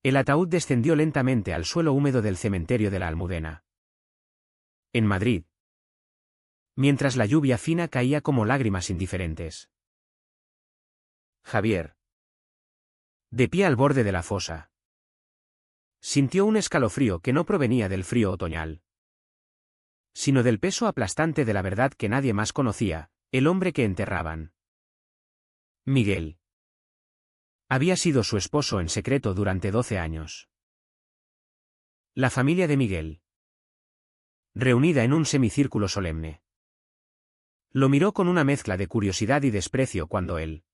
El ataúd descendió lentamente al suelo húmedo del cementerio de la Almudena. En Madrid. Mientras la lluvia fina caía como lágrimas indiferentes. Javier. De pie al borde de la fosa. Sintió un escalofrío que no provenía del frío otoñal, sino del peso aplastante de la verdad que nadie más conocía, el hombre que enterraban. Miguel. Había sido su esposo en secreto durante 12 años. La familia de Miguel. Reunida en un semicírculo solemne. Lo miró con una mezcla de curiosidad y desprecio cuando él,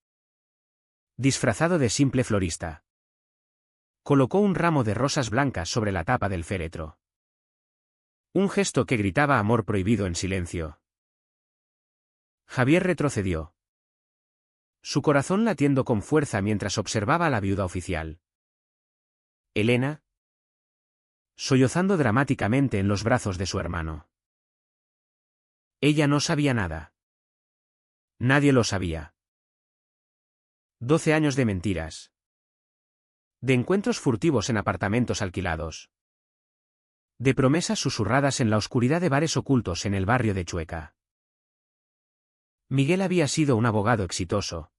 disfrazado de simple florista, colocó un ramo de rosas blancas sobre la tapa del féretro. Un gesto que gritaba amor prohibido en silencio. Javier retrocedió, su corazón latiendo con fuerza mientras observaba a la viuda oficial. Elena, sollozando dramáticamente en los brazos de su hermano. Ella no sabía nada. Nadie lo sabía. 12 años de mentiras. De encuentros furtivos en apartamentos alquilados. De promesas susurradas en la oscuridad de bares ocultos en el barrio de Chueca. Miguel había sido un abogado exitoso.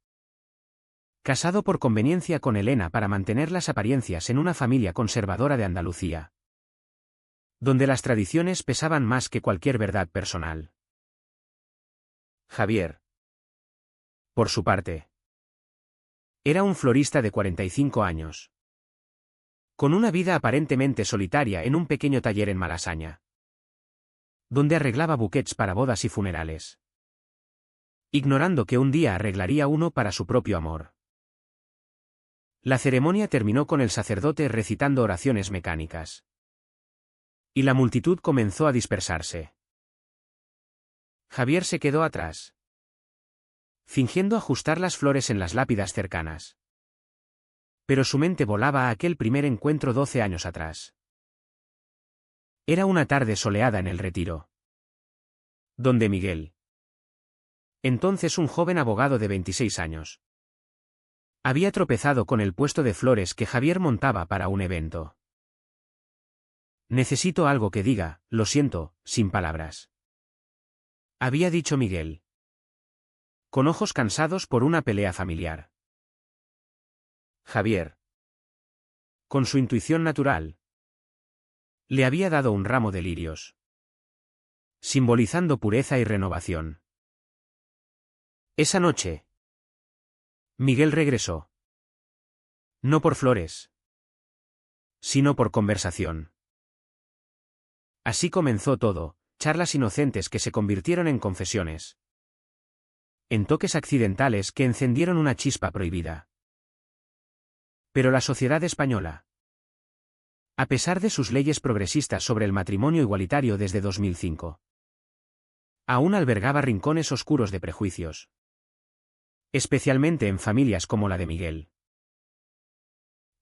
Casado por conveniencia con Elena para mantener las apariencias en una familia conservadora de Andalucía, donde las tradiciones pesaban más que cualquier verdad personal. Javier, por su parte, era un florista de 45 años. Con una vida aparentemente solitaria en un pequeño taller en Malasaña, donde arreglaba buquets para bodas y funerales, ignorando que un día arreglaría uno para su propio amor. La ceremonia terminó con el sacerdote recitando oraciones mecánicas. Y la multitud comenzó a dispersarse. Javier se quedó atrás, fingiendo ajustar las flores en las lápidas cercanas. Pero su mente volaba a aquel primer encuentro 12 años atrás. Era una tarde soleada en el Retiro, donde Miguel, entonces un joven abogado de 26 años, había tropezado con el puesto de flores que Javier montaba para un evento. Necesito algo que diga, lo siento, sin palabras, había dicho Miguel, con ojos cansados por una pelea familiar. Javier, con su intuición natural, le había dado un ramo de lirios, simbolizando pureza y renovación. Esa noche, Miguel regresó. No por flores, sino por conversación. Así comenzó todo, charlas inocentes que se convirtieron en confesiones, en toques accidentales que encendieron una chispa prohibida. Pero la sociedad española, a pesar de sus leyes progresistas sobre el matrimonio igualitario desde 2005, aún albergaba rincones oscuros de prejuicios, especialmente en familias como la de Miguel.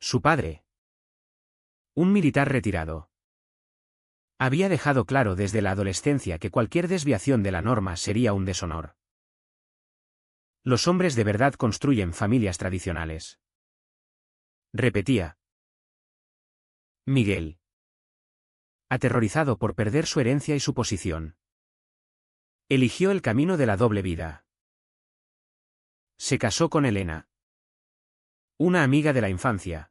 Su padre, un militar retirado, había dejado claro desde la adolescencia que cualquier desviación de la norma sería un deshonor. Los hombres de verdad construyen familias tradicionales, repetía Miguel, aterrorizado por perder su herencia y su posición. Eligió el camino de la doble vida. Se casó con Elena, una amiga de la infancia,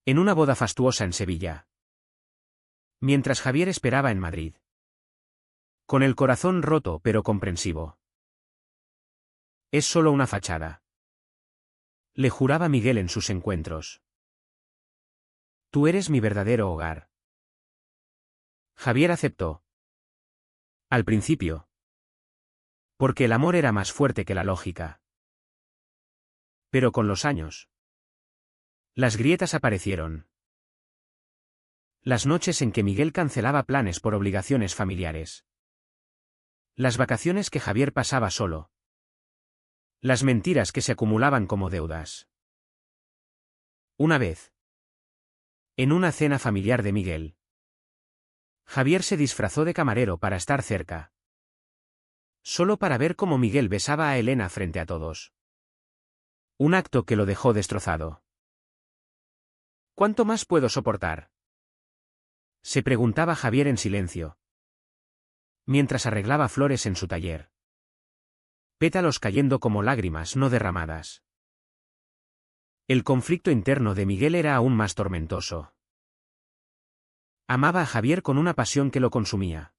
en una boda fastuosa en Sevilla, mientras Javier esperaba en Madrid, con el corazón roto pero comprensivo. Es solo una fachada, le juraba Miguel en sus encuentros. Tú eres mi verdadero hogar. Javier aceptó. Al principio, porque el amor era más fuerte que la lógica. Pero con los años, las grietas aparecieron. Las noches en que Miguel cancelaba planes por obligaciones familiares. Las vacaciones que Javier pasaba solo. Las mentiras que se acumulaban como deudas. Una vez, en una cena familiar de Miguel, Javier se disfrazó de camarero para estar cerca, solo para ver cómo Miguel besaba a Elena frente a todos. Un acto que lo dejó destrozado. ¿Cuánto más puedo soportar? Se preguntaba Javier en silencio, mientras arreglaba flores en su taller. Pétalos cayendo como lágrimas no derramadas. El conflicto interno de Miguel era aún más tormentoso. Amaba a Javier con una pasión que lo consumía.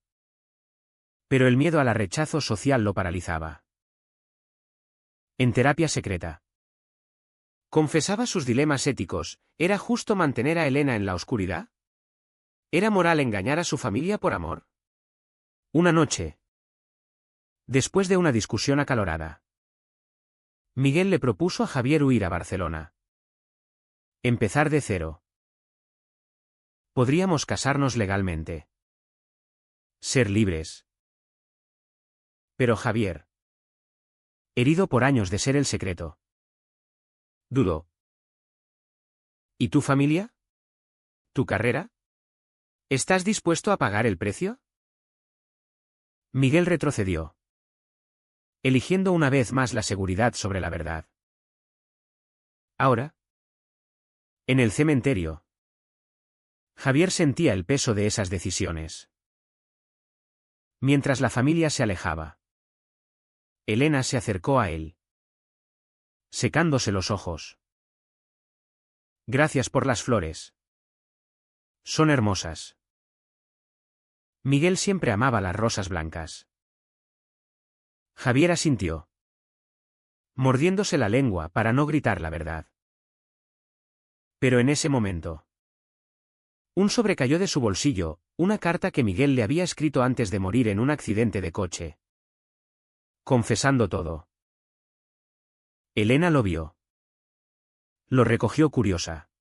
Pero el miedo al rechazo social lo paralizaba. En terapia secreta, confesaba sus dilemas éticos. ¿Era justo mantener a Elena en la oscuridad? ¿Era moral engañar a su familia por amor? Una noche, después de una discusión acalorada, Miguel le propuso a Javier huir a Barcelona. Empezar de cero. Podríamos casarnos legalmente. Ser libres. Pero Javier, herido por años de ser el secreto, dudó. ¿Y tu familia? ¿Tu carrera? ¿Estás dispuesto a pagar el precio? Miguel retrocedió, eligiendo una vez más la seguridad sobre la verdad. Ahora, en el cementerio, Javier sentía el peso de esas decisiones. Mientras la familia se alejaba, Elena se acercó a él, secándose los ojos. Gracias por las flores. Son hermosas. Miguel siempre amaba las rosas blancas. Javier asintió, mordiéndose la lengua para no gritar la verdad. Pero en ese momento, un sobre cayó de su bolsillo, una carta que Miguel le había escrito antes de morir en un accidente de coche. Confesando todo. Elena lo vio. Lo recogió curiosa.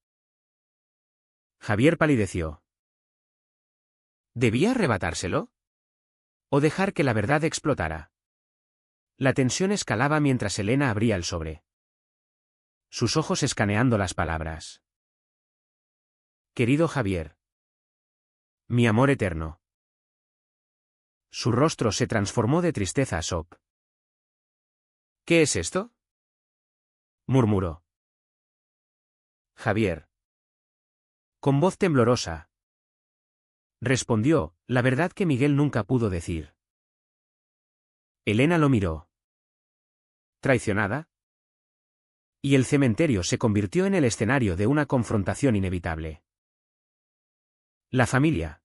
Javier palideció. ¿Debía arrebatárselo? ¿O dejar que la verdad explotara? La tensión escalaba mientras Elena abría el sobre, sus ojos escaneando las palabras. Querido Javier. Mi amor eterno. Su rostro se transformó de tristeza a shock. ¿Qué es esto? Murmuró. Javier. Con voz temblorosa, respondió, la verdad que Miguel nunca pudo decir. Elena lo miró. ¿Traicionada? Y el cementerio se convirtió en el escenario de una confrontación inevitable. La familia,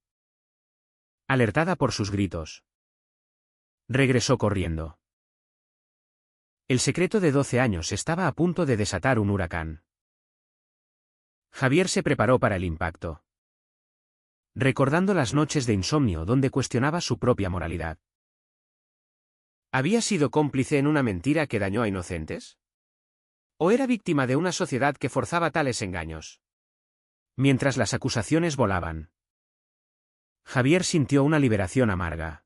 alertada por sus gritos, regresó corriendo. El secreto de 12 años estaba a punto de desatar un huracán. Javier se preparó para el impacto, recordando las noches de insomnio donde cuestionaba su propia moralidad. ¿Había sido cómplice en una mentira que dañó a inocentes? ¿O era víctima de una sociedad que forzaba tales engaños? Mientras las acusaciones volaban, Javier sintió una liberación amarga.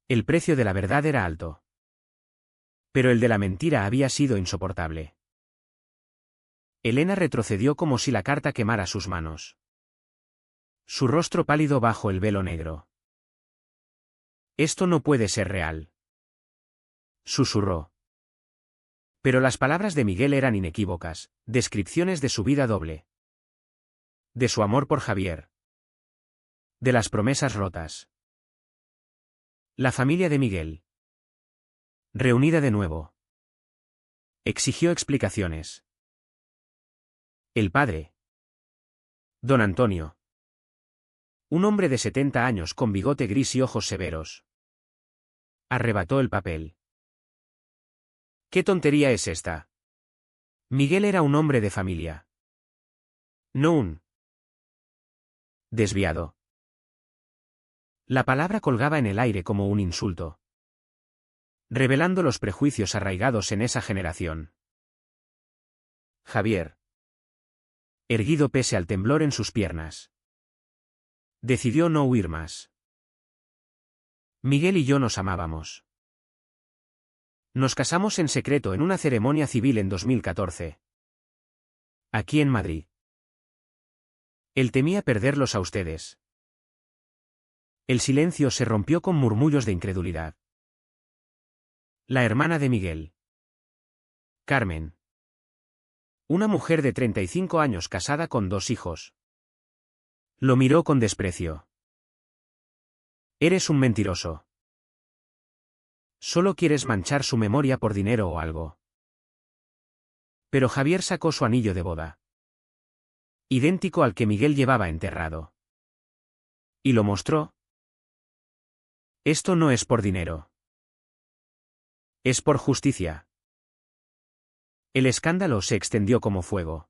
El precio de la verdad era alto, pero el de la mentira había sido insoportable. Elena retrocedió como si la carta quemara sus manos. Su rostro pálido bajo el velo negro. Esto no puede ser real, susurró. Pero las palabras de Miguel eran inequívocas, descripciones de su vida doble. De su amor por Javier. De las promesas rotas. La familia de Miguel, reunida de nuevo, exigió explicaciones. El padre, don Antonio, un hombre de 70 años con bigote gris y ojos severos, arrebató el papel. ¿Qué tontería es esta? Miguel era un hombre de familia, no un desviado. La palabra colgaba en el aire como un insulto, revelando los prejuicios arraigados en esa generación. Javier, erguido pese al temblor en sus piernas, decidió no huir más. Miguel y yo nos amábamos. Nos casamos en secreto en una ceremonia civil en 2014. Aquí en Madrid. Él temía perderlos a ustedes. El silencio se rompió con murmullos de incredulidad. La hermana de Miguel, Carmen, Una mujer de 35 años casada con 2 hijos. Lo miró con desprecio. Eres un mentiroso. Solo quieres manchar su memoria por dinero o algo. Pero Javier sacó su anillo de boda. Idéntico al que Miguel llevaba enterrado. Y lo mostró. Esto no es por dinero. Es por justicia. El escándalo se extendió como fuego.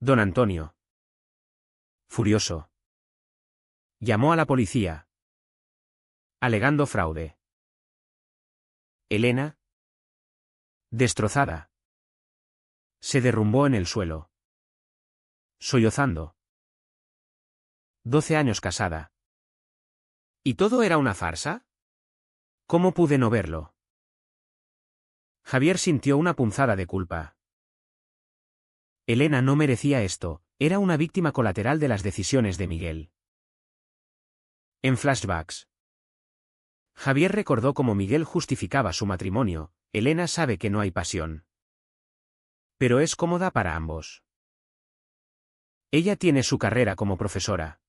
Don Antonio, furioso, llamó a la policía, alegando fraude. Elena, destrozada, se derrumbó en el suelo, sollozando. 12 años casada. ¿Y todo era una farsa? ¿Cómo pude no verlo? Javier sintió una punzada de culpa. Elena no merecía esto, era una víctima colateral de las decisiones de Miguel. En flashbacks, Javier recordó cómo Miguel justificaba su matrimonio. Elena sabe que no hay pasión. Pero es cómoda para ambos. Ella tiene su carrera como profesora.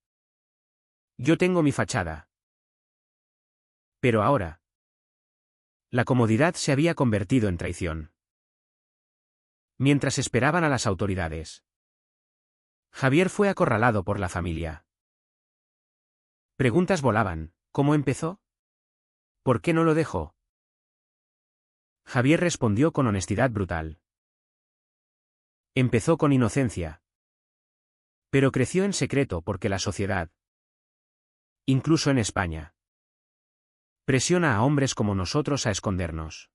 Yo tengo mi fachada. Pero ahora, la comodidad se había convertido en traición. Mientras esperaban a las autoridades, Javier fue acorralado por la familia. Preguntas volaban. ¿Cómo empezó? ¿Por qué no lo dejó? Javier respondió con honestidad brutal. Empezó con inocencia. Pero creció en secreto porque la sociedad, incluso en España, presiona a hombres como nosotros a escondernos.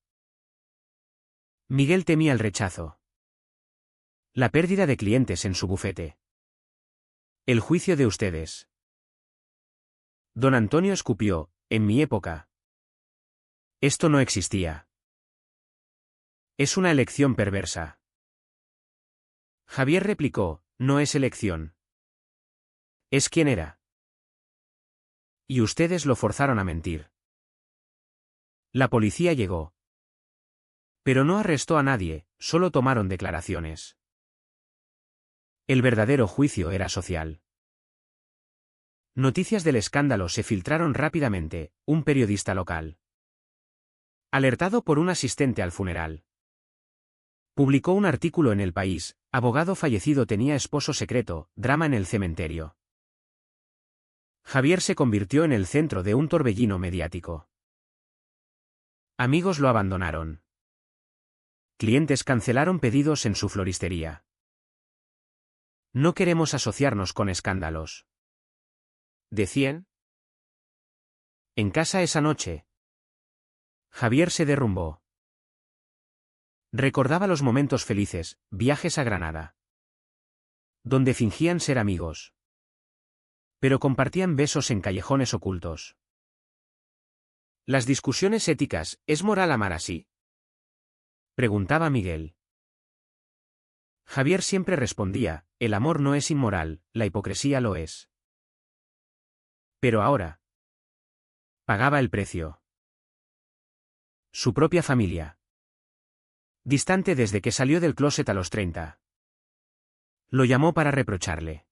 Miguel temía el rechazo. La pérdida de clientes en su bufete. El juicio de ustedes. Don Antonio escupió. En mi época, esto no existía. Es una elección perversa. Javier replicó, no es elección. Es quien era. Y ustedes lo forzaron a mentir. La policía llegó. Pero no arrestó a nadie, solo tomaron declaraciones. El verdadero juicio era social. Noticias del escándalo se filtraron rápidamente. Un periodista local, alertado por un asistente al funeral, publicó un artículo en El País. Abogado fallecido tenía esposo secreto, drama en el cementerio. Javier se convirtió en el centro de un torbellino mediático. Amigos lo abandonaron. Clientes cancelaron pedidos en su floristería. No queremos asociarnos con escándalos, decían. En casa esa noche, Javier se derrumbó. Recordaba los momentos felices, viajes a Granada, donde fingían ser amigos, pero compartían besos en callejones ocultos. Las discusiones éticas, ¿es moral amar así?, preguntaba Miguel. Javier siempre respondía, el amor no es inmoral, la hipocresía lo es. Pero ahora, pagaba el precio. Su propia familia. Distante desde que salió del closet a los 30. Lo llamó para reprocharle.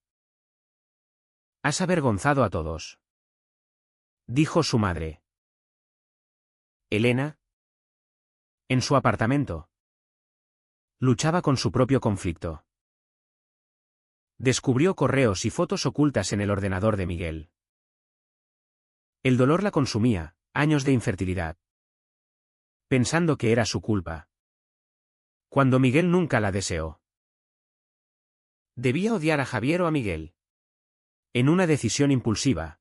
Has avergonzado a todos, dijo su madre. Elena, en su apartamento, luchaba con su propio conflicto. Descubrió correos y fotos ocultas en el ordenador de Miguel. El dolor la consumía, años de infertilidad, pensando que era su culpa, cuando Miguel nunca la deseó. Debía odiar a Javier o a Miguel. En una decisión impulsiva,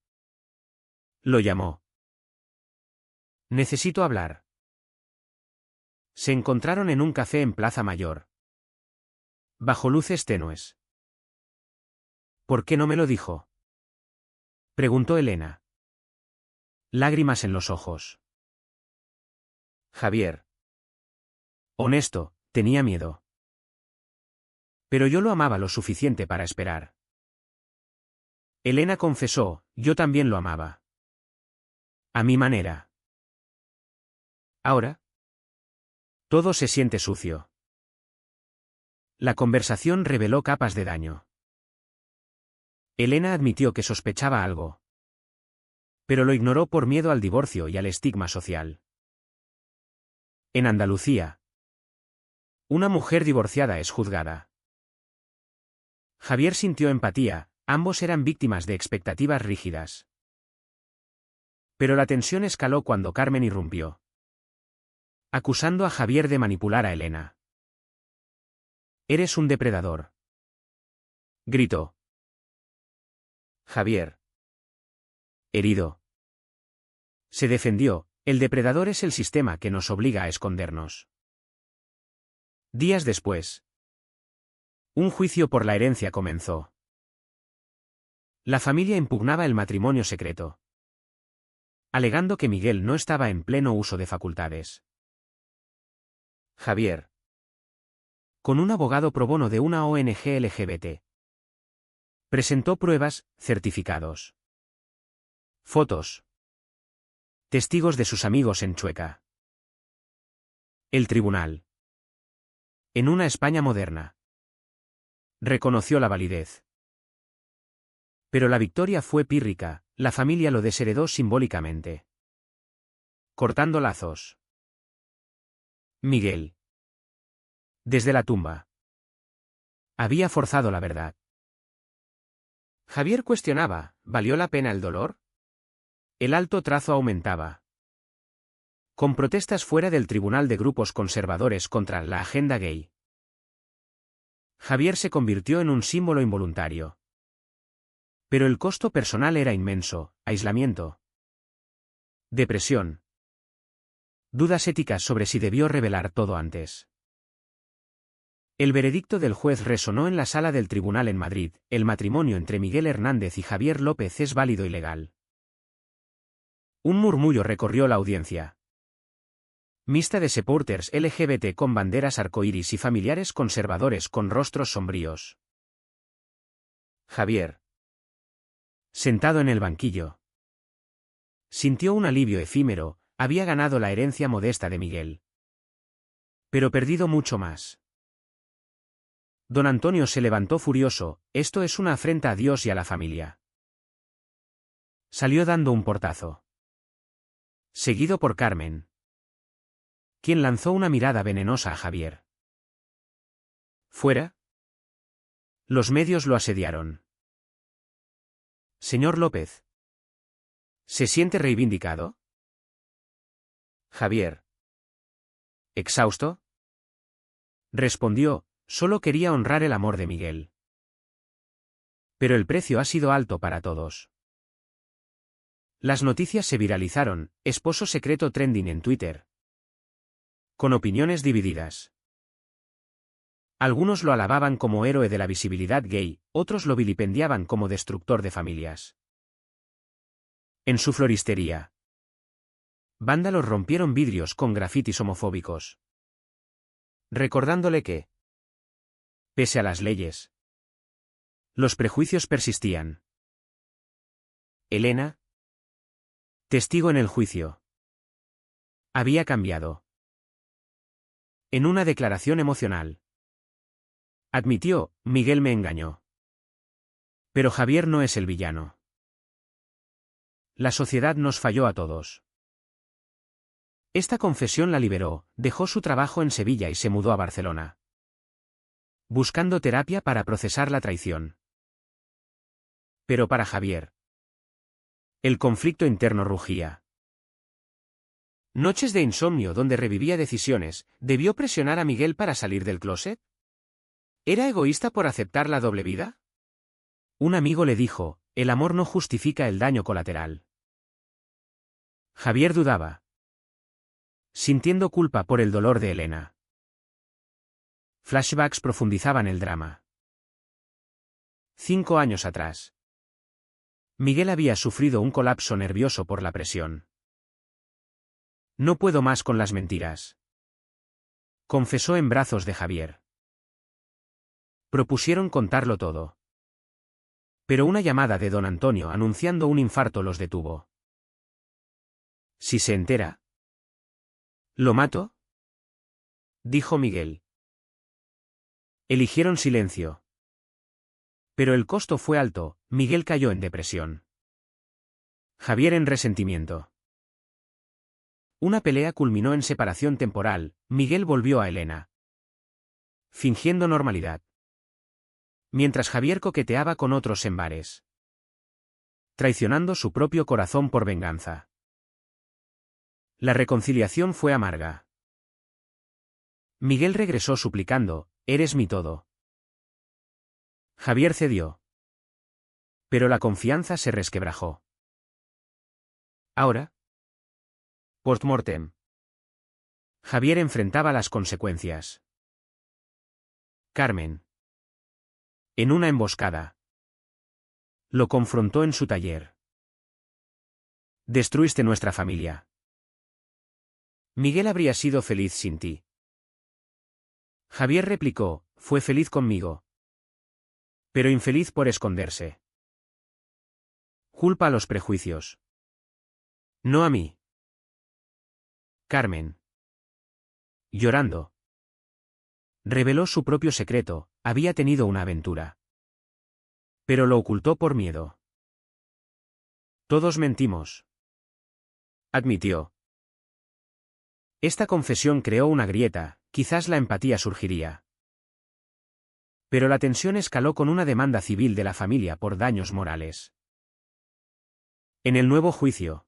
lo llamó. Necesito hablar. Se encontraron en un café en Plaza Mayor, bajo luces tenues. ¿Por qué no me lo dijo?, preguntó Elena. Lágrimas en los ojos. Javier, honesto, tenía miedo. Pero yo lo amaba lo suficiente para esperar. Elena confesó, yo también lo amaba. A mi manera. Ahora, todo se siente sucio. La conversación reveló capas de daño. Elena admitió que sospechaba algo. Pero lo ignoró por miedo al divorcio y al estigma social. En Andalucía, una mujer divorciada es juzgada. Javier sintió empatía, ambos eran víctimas de expectativas rígidas. Pero la tensión escaló cuando Carmen irrumpió, acusando a Javier de manipular a Elena. «Eres un depredador», gritó. Javier, herido, se defendió: «El depredador es el sistema que nos obliga a escondernos». Días después, un juicio por la herencia comenzó. La familia impugnaba el matrimonio secreto, alegando que Miguel no estaba en pleno uso de facultades. Javier, con un abogado pro bono de una ONG LGBT, presentó pruebas, certificados, fotos, testigos de sus amigos en Chueca. El tribunal, en una España moderna, reconoció la validez. Pero la victoria fue pírrica, la familia lo desheredó simbólicamente, cortando lazos. Miguel, desde la tumba, había forzado la verdad. Javier cuestionaba: ¿valió la pena el dolor? El alto trazo aumentaba, con protestas fuera del tribunal de grupos conservadores contra la agenda gay. Javier se convirtió en un símbolo involuntario. Pero el costo personal era inmenso: aislamiento, depresión, dudas éticas sobre si debió revelar todo antes. El veredicto del juez resonó en la sala del tribunal en Madrid: el matrimonio entre Miguel Hernández y Javier López es válido y legal. Un murmullo recorrió la audiencia, mixta de supporters LGBT con banderas arcoíris y familiares conservadores con rostros sombríos. Javier, sentado en el banquillo, sintió un alivio efímero: había ganado la herencia modesta de Miguel, pero perdido mucho más. Don Antonio se levantó furioso: «Esto es una afrenta a Dios y a la familia». Salió dando un portazo, seguido por Carmen, quien lanzó una mirada venenosa a Javier. «¿Fuera?». Los medios lo asediaron. «Señor López, ¿se siente reivindicado?». Javier, exhausto, respondió: «Solo quería honrar el amor de Miguel. Pero el precio ha sido alto para todos». Las noticias se viralizaron: esposo secreto trending en Twitter, con opiniones divididas. Algunos lo alababan como héroe de la visibilidad gay, otros lo vilipendiaban como destructor de familias. En su floristería, vándalos rompieron vidrios con grafitis homofóbicos, recordándole que, pese a las leyes, los prejuicios persistían. Elena, testigo en el juicio, había cambiado. En una declaración emocional, admitió: «Miguel me engañó. Pero Javier no es el villano. La sociedad nos falló a todos». Esta confesión la liberó: dejó su trabajo en Sevilla y se mudó a Barcelona, buscando terapia para procesar la traición. Pero para Javier, el conflicto interno rugía. Noches de insomnio donde revivía decisiones: ¿debió presionar a Miguel para salir del closet? ¿Era egoísta por aceptar la doble vida? Un amigo le dijo: «El amor no justifica el daño colateral». Javier dudaba, sintiendo culpa por el dolor de Elena. Flashbacks profundizaban el drama. 5 años atrás, Miguel había sufrido un colapso nervioso por la presión. «No puedo más con las mentiras», confesó en brazos de Javier. Propusieron contarlo todo, pero una llamada de don Antonio anunciando un infarto los detuvo. «¿Si se entera, lo mato?», dijo Miguel. Eligieron silencio. Pero el costo fue alto, Miguel cayó en depresión. Javier en resentimiento. Una pelea culminó en separación temporal, Miguel volvió a Elena. Fingiendo normalidad. Mientras Javier coqueteaba con otros en bares. Traicionando su propio corazón por venganza. La reconciliación fue amarga. Miguel regresó suplicando, «Eres mi todo». Javier cedió. Pero la confianza se resquebrajó. Ahora. Post-mortem. Javier enfrentaba las consecuencias. Carmen. En una emboscada. Lo confrontó en su taller. Destruiste nuestra familia. Miguel habría sido feliz sin ti. Javier replicó, fue feliz conmigo. Pero infeliz por esconderse. Culpa a los prejuicios. No a mí. Carmen. Llorando. Reveló su propio secreto, había tenido una aventura. Pero lo ocultó por miedo. Todos mentimos. Admitió. Esta confesión creó una grieta, quizás la empatía surgiría. Pero la tensión escaló con una demanda civil de la familia por daños morales. En el nuevo juicio.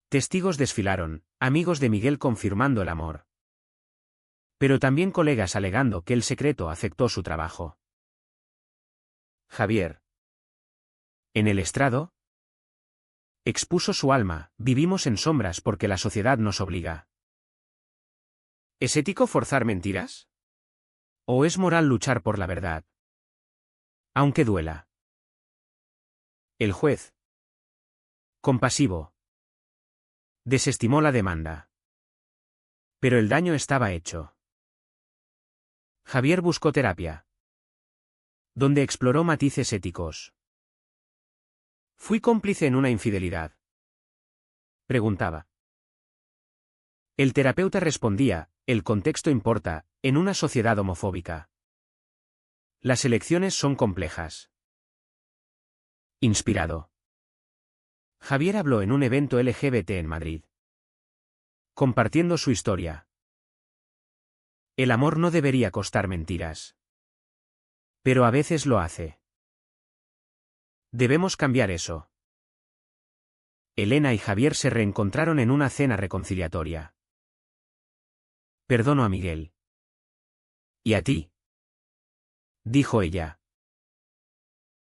Testigos desfilaron, amigos de Miguel confirmando el amor. Pero también colegas alegando que el secreto afectó su trabajo. Javier. En el estrado. Expuso su alma, vivimos en sombras porque la sociedad nos obliga. ¿Es ético forzar mentiras? ¿O es moral luchar por la verdad? Aunque duela. El juez. Compasivo. Desestimó la demanda. Pero el daño estaba hecho. Javier buscó terapia. Donde exploró matices éticos. ¿Fui cómplice en una infidelidad?, preguntaba. El terapeuta respondía, el contexto importa, en una sociedad homofóbica. Las elecciones son complejas. Inspirado. Javier habló en un evento LGBT en Madrid. Compartiendo su historia. El amor no debería costar mentiras. Pero a veces lo hace. Debemos cambiar eso. Elena y Javier se reencontraron en una cena reconciliatoria. Perdono a Miguel. ¿Y a ti?, dijo ella.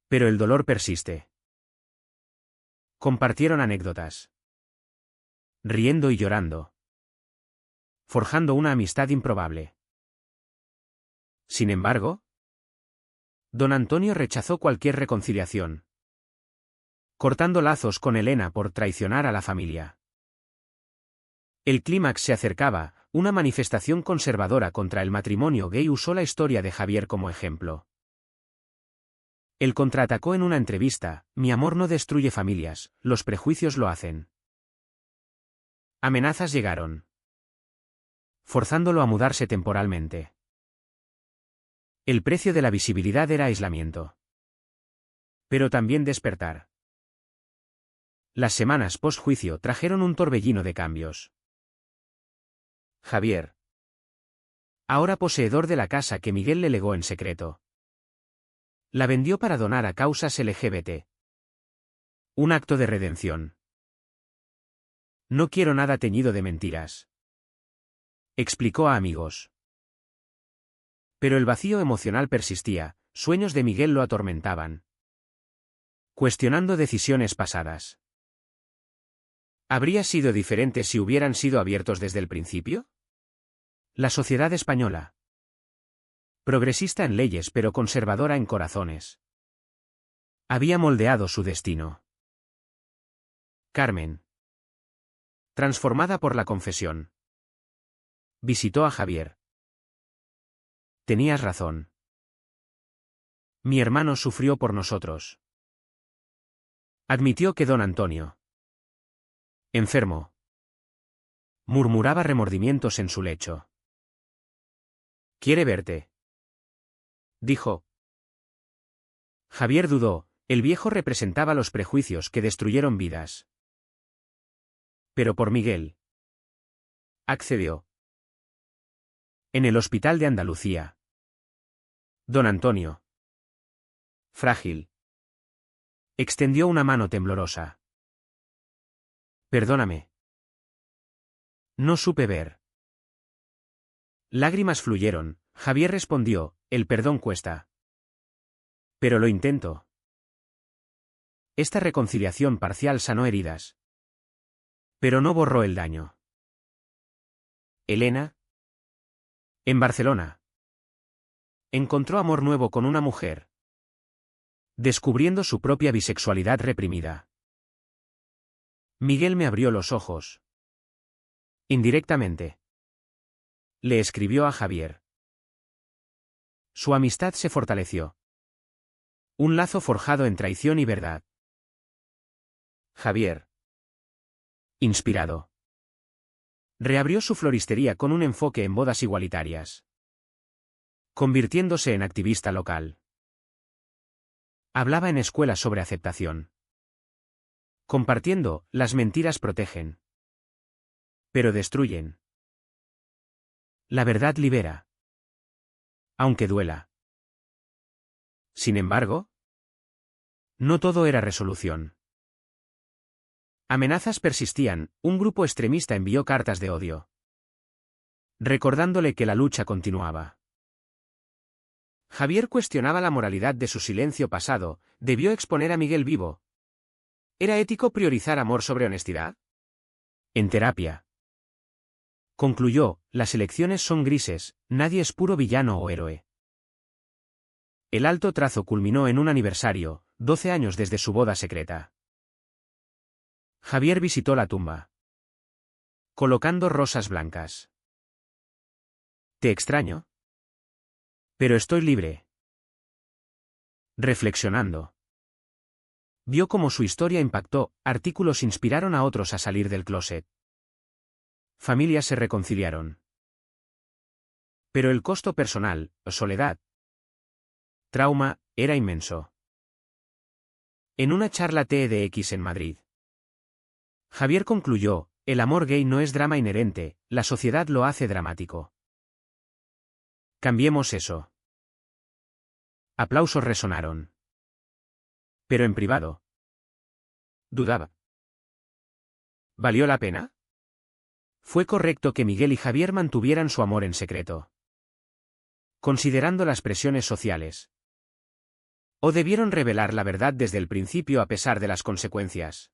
Pero el dolor persiste. Compartieron anécdotas. Riendo y llorando. Forjando una amistad improbable. Sin embargo, don Antonio rechazó cualquier reconciliación. Cortando lazos con Elena por traicionar a la familia. El clímax se acercaba, una manifestación conservadora contra el matrimonio gay usó la historia de Javier como ejemplo. Él contraatacó en una entrevista, mi amor no destruye familias, los prejuicios lo hacen. Amenazas llegaron. Forzándolo a mudarse temporalmente. El precio de la visibilidad era aislamiento. Pero también despertar. Las semanas post-juicio trajeron un torbellino de cambios. Javier. Ahora poseedor de la casa que Miguel le legó en secreto. La vendió para donar a causas LGBT. Un acto de redención. No quiero nada teñido de mentiras. Explicó a amigos. Pero el vacío emocional persistía, sueños de Miguel lo atormentaban. Cuestionando decisiones pasadas. ¿Habría sido diferente si hubieran sido abiertos desde el principio? La sociedad española. Progresista en leyes pero conservadora en corazones. Había moldeado su destino. Carmen. Transformada por la confesión. Visitó a Javier. Tenías razón. Mi hermano sufrió por nosotros. Admitió que don Antonio. Enfermo. Murmuraba remordimientos en su lecho. Quiere verte. dijo. Javier dudó, el viejo representaba los prejuicios que destruyeron vidas. Pero por Miguel. Accedió. En el hospital de Andalucía. Don Antonio. Frágil. Extendió una mano temblorosa. Perdóname. No supe ver. Lágrimas fluyeron. Javier respondió, el perdón cuesta. Pero lo intento. Esta reconciliación parcial sanó heridas. Pero no borró el daño. Elena. En Barcelona. Encontró amor nuevo con una mujer. Descubriendo su propia bisexualidad reprimida. Miguel me abrió los ojos. Indirectamente. Le escribió a Javier. Su amistad se fortaleció. Un lazo forjado en traición y verdad. Javier. Inspirado. Reabrió su floristería con un enfoque en bodas igualitarias. Convirtiéndose en activista local. Hablaba en escuelas sobre aceptación. Compartiendo, las mentiras protegen. Pero destruyen. La verdad libera. Aunque duela. Sin embargo, no todo era resolución. Amenazas persistían, un grupo extremista envió cartas de odio. Recordándole que la lucha continuaba. Javier cuestionaba la moralidad de su silencio pasado, debió exponer a Miguel vivo. ¿Era ético priorizar amor sobre honestidad? En terapia. Concluyó, las elecciones son grises, nadie es puro villano o héroe. El alto trazo culminó en un aniversario, 12 años desde su boda secreta. Javier visitó la tumba. Colocando rosas blancas. Te extraño. Pero estoy libre. Reflexionando. Vio cómo su historia impactó, artículos inspiraron a otros a salir del closet. Familias se reconciliaron. Pero el costo personal, soledad, trauma, era inmenso. En una charla TEDx en Madrid. Javier concluyó, el amor gay no es drama inherente, la sociedad lo hace dramático. Cambiemos eso. Aplausos resonaron. Pero en privado. Dudaba. ¿Valió la pena? Fue correcto que Miguel y Javier mantuvieran su amor en secreto. Considerando las presiones sociales. ¿O debieron revelar la verdad desde el principio a pesar de las consecuencias?